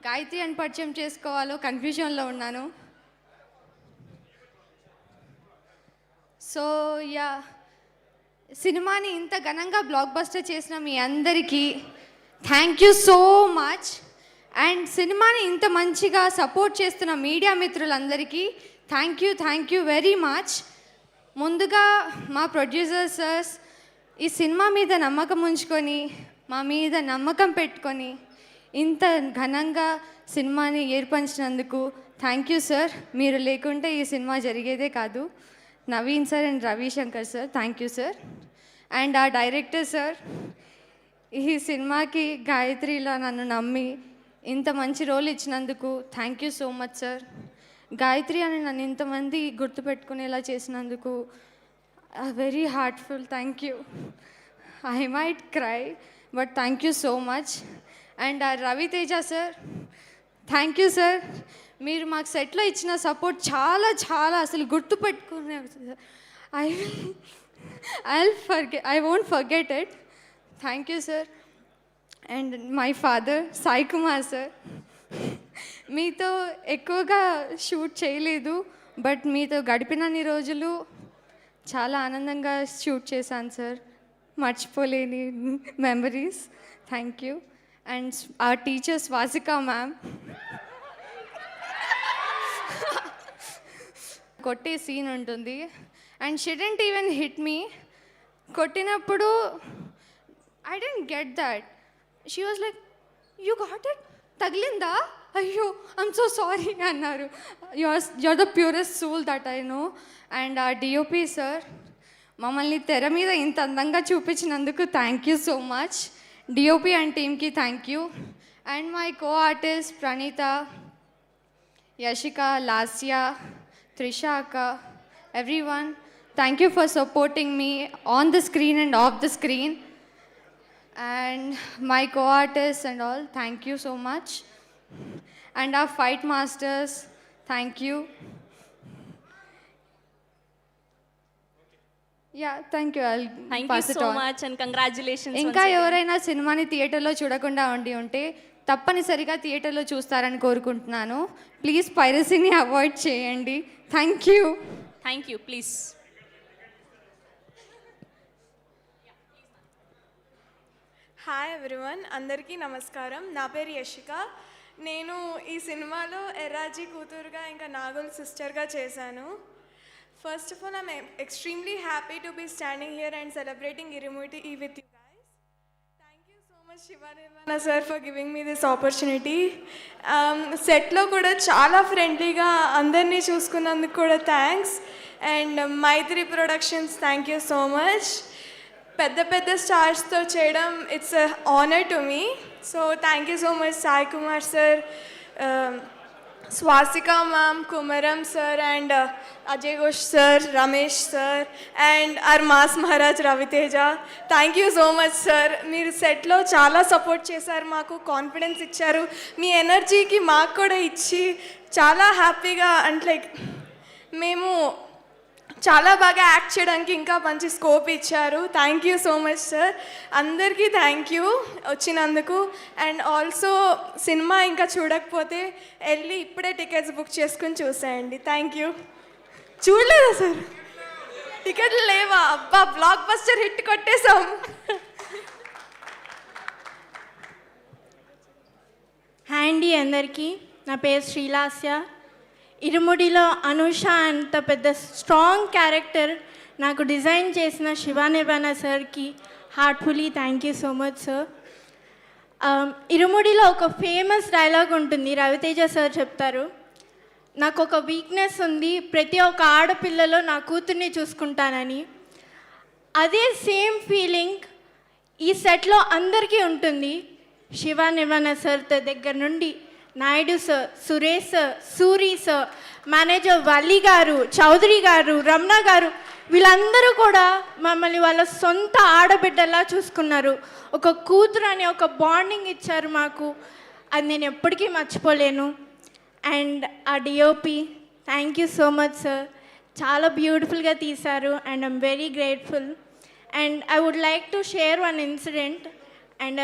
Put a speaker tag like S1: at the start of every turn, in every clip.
S1: గాయత్రి అని పరిచయం చేసుకోవాలో కన్ఫ్యూజన్లో ఉన్నాను. సో యా, సినిమాని ఇంత ఘనంగా బ్లాక్ బస్టర్ చేసిన మీ అందరికీ thank you so much. And సినిమాని ఇంత మంచిగా సపోర్ట్ చేస్తున్న మీడియా మిత్రులందరికీ థ్యాంక్ యూ వెరీ మచ్. ముందుగా మా ప్రొడ్యూసర్స్ ఈ సినిమా మీద నమ్మకం ఉంచుకొని, మా మీద నమ్మకం పెట్టుకొని ఇంత ఘనంగా సినిమాని ఏర్పరిచినందుకు థ్యాంక్ యూ సార్. మీరు లేకుంటే ఈ సినిమా జరిగేదే కాదు. Naveen sir and Ravishankar sir, thank you sir. And ఆ డైరెక్టర్ సార్, ఈ సినిమాకి గాయత్రిలా నన్ను నమ్మి ఇంత మంచి రోల్ ఇచ్చినందుకు thank you so much sir. Gayatri అని నన్ను ఇంతమంది గుర్తుపెట్టుకునేలా చేసినందుకు very heartful thank you. I might cry but thank you so much. And Raviteja sir, thank you sir. మీరు మాకు సెట్లో ఇచ్చిన సపోర్ట్ చాలా చాలా అసలు గుర్తుపెట్టుకునే I won't forget it. Thank you sir. And my father Sai Kumar sir, మీతో ఎక్కువగా షూట్ చేయలేదు, బట్ మీతో గడిపినన్ని రోజులు చాలా ఆనందంగా షూట్ చేశాను సార్. మర్చిపోలేని మెమరీస్. Thank you. అండ్ ఆ టీచర్ స్వాసిక మ్యామ్, కొట్టే సీన్ ఉంటుంది and she didn't even hit me. కొట్టినప్పుడు I don't get that. She was like, you got it, తగిలిందా, అయ్యో ఐమ్ సో సారీ అన్నారు. You're the purest soul that I know. And ఆ DOP sir, మమ్మల్ని తెర మీద ఇంత అందంగా చూపించినందుకు thank you so much. DOP and టీమ్కి thank you. And my co artist Praneetha, Yashika, Lasya, Trisha అక్క, everyone, thank you for supporting me on the screen and off the screen. And my co-artists and all, thank you so much. And our fight masters, thank you. Yeah, thank you. I'll
S2: Thank
S1: pass
S2: you
S1: it
S2: so
S1: on.
S2: much and congratulations.
S1: ఇంకా
S2: once again.
S1: ఎవరైనా సినిమాని థియేటర్లో చూడకుండా ఉంటే తప్పనిసరిగా థియేటర్లో చూస్తారని కోరుకుంటున్నాను. ప్లీజ్ పైరసీని అవాయిడ్ చేయండి. Thank you.
S2: Thank you, please.
S3: Hi everyone, అందరికీ నమస్కారం. నా పేరు యశిక. నేను ఈ సినిమాలో ఎర్రాజీ కూతురుగా ఇంకా నాగుల్ సిస్టర్గా చేశాను. First of all I'm extremely happy to be standing here and celebrating Irumudi with you guys. Thank you so much Shiva Nirvana sir for giving me this opportunity. సెట్లో కూడా చాలా ఫ్రెండ్లీగా అందరినీ చూసుకున్నందుకు కూడా thanks. And Mythri productions, thank you so much. పెద్ద పెద్ద స్టార్స్తో చేయడం it's honour to me. So thank you so much Sai Kumar sir, Swasika ma'am, Kumaram sir and Ajay Ghosh sir, Ramesh sir and our mass Maharaj Raviteja. Thank you so much sir. మీరు సెట్లో చాలా సపోర్ట్ చేశారు, మాకు confidence ఇచ్చారు, మీ ఎనర్జీకి మాకు కూడా ఇచ్చి చాలా హ్యాపీగా అంటే లైక్ మేము చాలా బాగా యాక్ట్ చేయడానికి ఇంకా మంచి స్కోప్ ఇచ్చారు. Thank you so much sir. అందరికీ థ్యాంక్ యూ వచ్చినందుకు. అండ్ ఆల్సో సినిమా ఇంకా చూడకపోతే వెళ్ళి ఇప్పుడే టికెట్స్ బుక్ చేసుకుని చూసేయండి. Thank you. చూడలేదా సార్? టికెట్లు లేవా? అబ్బా, బ్లాక్ బస్టర్ హిట్ కొట్టేశాం.
S4: హాయ్ అండి అందరికీ, నా పేరు శ్రీలాస్య. ఇరుముడిలో అనూష అంత పెద్ద స్ట్రాంగ్ క్యారెక్టర్ నాకు డిజైన్ చేసిన శివ నిర్వాణ సార్కి heartfully thank you so much sir. ఇరుముడిలో ఒక ఫేమస్ డైలాగ్ ఉంటుంది, రవితేజ సార్ చెప్తారు, నాకు ఒక వీక్నెస్ ఉంది, ప్రతి ఒక్క ఆడపిల్లలో నా కూతుర్ని చూసుకుంటానని. అదే సేమ్ ఫీలింగ్ ఈ సెట్లో అందరికీ ఉంటుంది. శివ నిర్వాణ సార్ దగ్గర నుండి Naidu sir, Suresh sir, Suri sir, manager Valli గారు, చౌదరి గారు, రమణ గారు, వీళ్ళందరూ కూడా మమ్మల్ని వాళ్ళ సొంత ఆడబిడ్డలా చూసుకున్నారు. ఒక కూతురు అనే ఒక బాండింగ్ ఇచ్చారు మాకు. అది నేను ఎప్పటికీ మర్చిపోలేను. అండ్ ఆ DOP, thank you so much sir. చాలా బ్యూటిఫుల్గా తీశారు and I'm very grateful. And I would like to share one incident and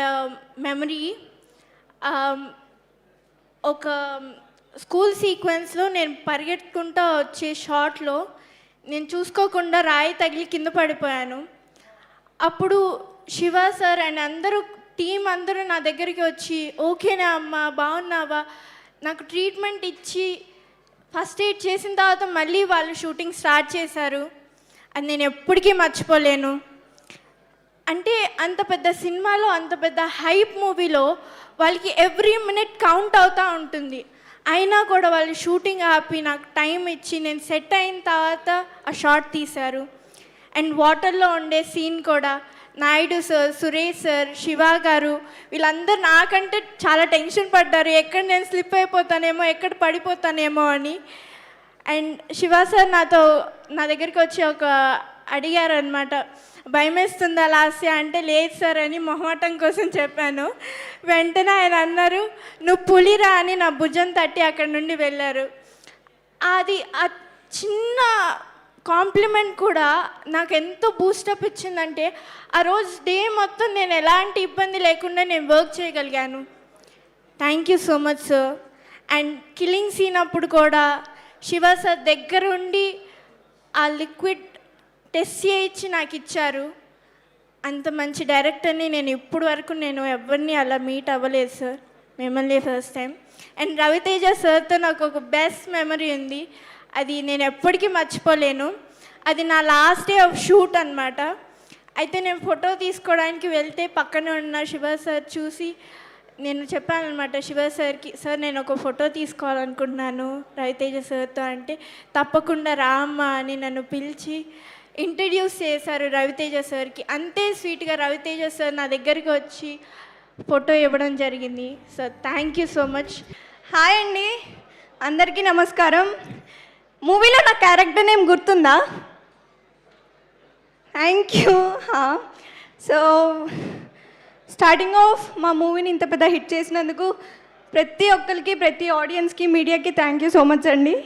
S4: memory. ఒక స్కూల్ సీక్వెన్స్లో నేను పరిగెత్తుకుంటూ వచ్చే షాట్లో నేను చూసుకోకుండా రాయి తగిలి కింద పడిపోయాను. అప్పుడు శివ సార్ అండ్ అందరూ టీం అందరూ నా దగ్గరికి వచ్చి ఓకేనా అమ్మా, బాగున్నావా, నాకు ట్రీట్మెంట్ ఇచ్చి ఫస్ట్ ఎయిడ్ చేసిన తర్వాత మళ్ళీ వాళ్ళు షూటింగ్ స్టార్ట్ చేశారు. అది నేను ఎప్పటికీ మర్చిపోలేను. అంటే అంత పెద్ద సినిమాలో, అంత పెద్ద హైప్ మూవీలో వాళ్ళకి ఎవ్రీ మినిట్ కౌంట్ అవుతూ ఉంటుంది. అయినా కూడా వాళ్ళు షూటింగ్ ఆపి నాకు టైం ఇచ్చి నేను సెట్ అయిన తర్వాత ఆ షాట్ తీశారు. అండ్ వాటర్లో ఉండే సీన్ కూడా నాయుడు సార్, సురేష్ సార్, శివ గారు వీళ్ళందరూ నాకంటే చాలా టెన్షన్ పడ్డారు, ఎక్కడ నేను స్లిప్ అయిపోతానేమో, ఎక్కడ పడిపోతానేమో అని. అండ్ శివ సార్ నా దగ్గరికి వచ్చి అడిగారు అనమాట, భయం వేస్తుందా లాస్య అంటే, లేదు సార్ అని మొహమాటం కోసం చెప్పాను. వెంటనే ఆయన అన్నారు, నువ్వు పులిరా అని నా భుజం తట్టి అక్కడి నుండి వెళ్ళారు. అది ఆ చిన్న కాంప్లిమెంట్ కూడా నాకు ఎంతో బూస్టప్ ఇచ్చిందంటే ఆ రోజు డే మొత్తం నేను ఎలాంటి ఇబ్బంది లేకుండా నేను వర్క్ చేయగలిగాను. Thank you so much sir. And killing scene అప్పుడు కూడా శివ సార్ దగ్గరుండి ఆ లిక్విడ్ టెస్ట్ చేయించి నాకు ఇచ్చారు. అంత మంచి డైరెక్టర్ని నేను ఇప్పుడు వరకు ఎవరిని అలా మీట్ అవ్వలేదు సార్, మిమ్మల్ని ఫస్ట్ టైం. అండ్ రవితేజ సార్తో నాకు ఒక బెస్ట్ మెమరీ ఉంది, అది నేను ఎప్పటికీ మర్చిపోలేను. అది నా లాస్ట్ డే ఆఫ్ షూట్ అనమాట. అయితే నేను ఫోటో తీసుకోవడానికి వెళ్తే పక్కన ఉన్న శివ సార్ చూసి నేను చెప్పాను అనమాట శివ సార్కి, సార్ నేను ఒక ఫోటో తీసుకోవాలనుకుంటున్నాను రవితేజ సార్తో అంటే, తప్పకుండా రామ్మా అని నన్ను పిలిచి ఇంట్రడ్యూస్ చేశారు రవితేజ సార్కి. అంతే స్వీట్గా రవితేజ సార్ నా దగ్గరికి వచ్చి ఫోటో ఇవ్వడం జరిగింది. Sir thank you so much.
S5: Hi అండి, అందరికీ నమస్కారం. మూవీలో నా క్యారెక్టర్ నేమ్ గుర్తుందా? Thank you. So starting of మా మూవీని ఇంత పెద్ద హిట్ చేసినందుకు ప్రతి ఒక్కరికి, ప్రతి ఆడియన్స్కి, మీడియాకి థ్యాంక్ యూ సో మచ్ అండి.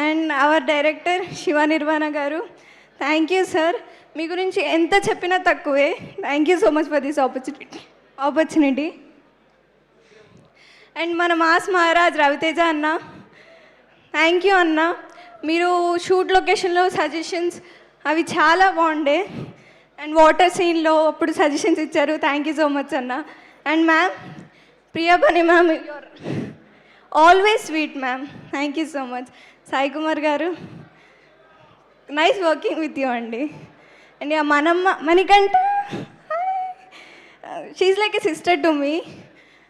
S5: And hour director Shiva Nirvana గారు, థ్యాంక్ యూ సార్. మీ గురించి ఎంత చెప్పినా తక్కువే. Thank you so much for this opportunity. And మన మాస్ మహారాజ్ రవితేజ అన్న, థ్యాంక్ యూ అన్న. మీరు షూట్ లొకేషన్లో సజెషన్స్ అవి చాలా బాగుండే. అండ్ వాటర్ సీన్లో అప్పుడు సజెషన్స్ ఇచ్చారు. థ్యాంక్ యూ సో మచ్ అన్న. And ma'am Priyapani ma'am, you're always sweet ma'am, thank you so much. Sai Kumar గారు, నైస్ వర్కింగ్ విత్ యూ అండి. అండ్ మనమ్మ Manikanta, she's like a sister to me.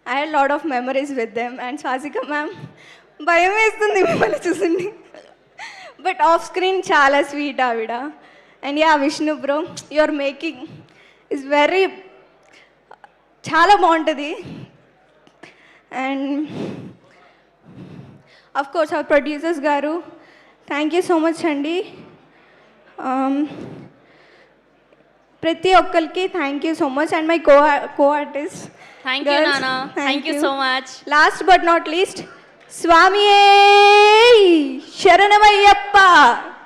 S5: I had lot of memories with them. And Swasika ma'am, భయం వేస్తుంది మిమ్మల్ని చూసింది, but off screen చాలా sweet ఆవిడ. And Vishnu bro, your making is very, చాలా బాగుంటుంది. And of course hour producers గారు, థ్యాంక్ యూ సో మచ్ అండి. ప్రతి ఒక్కరికి thank you so much. And my co artist,
S2: Thank you, Nana. Thank you so much.
S5: Last but not least, స్వామియే శరణమయ్యప్ప,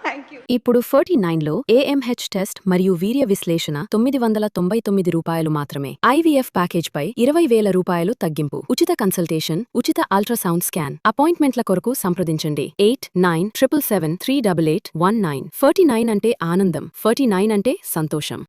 S5: thank you.
S6: ఇప్పుడు 49లో AMH test మరియు వీర్య విశ్లేషణ 999 రూపాయలు మాత్రమే. IVF ప్యాకేజ్ పై 20,000 రూపాయలు తగ్గింపు. ఉచిత కన్సల్టేషన్, ఉచిత అల్ట్రాసౌండ్ స్కాన్. అపాయింట్మెంట్ల కొరకు సంప్రదించండి 8977738819. 49 అంటే ఆనందం, 49 అంటే సంతోషం.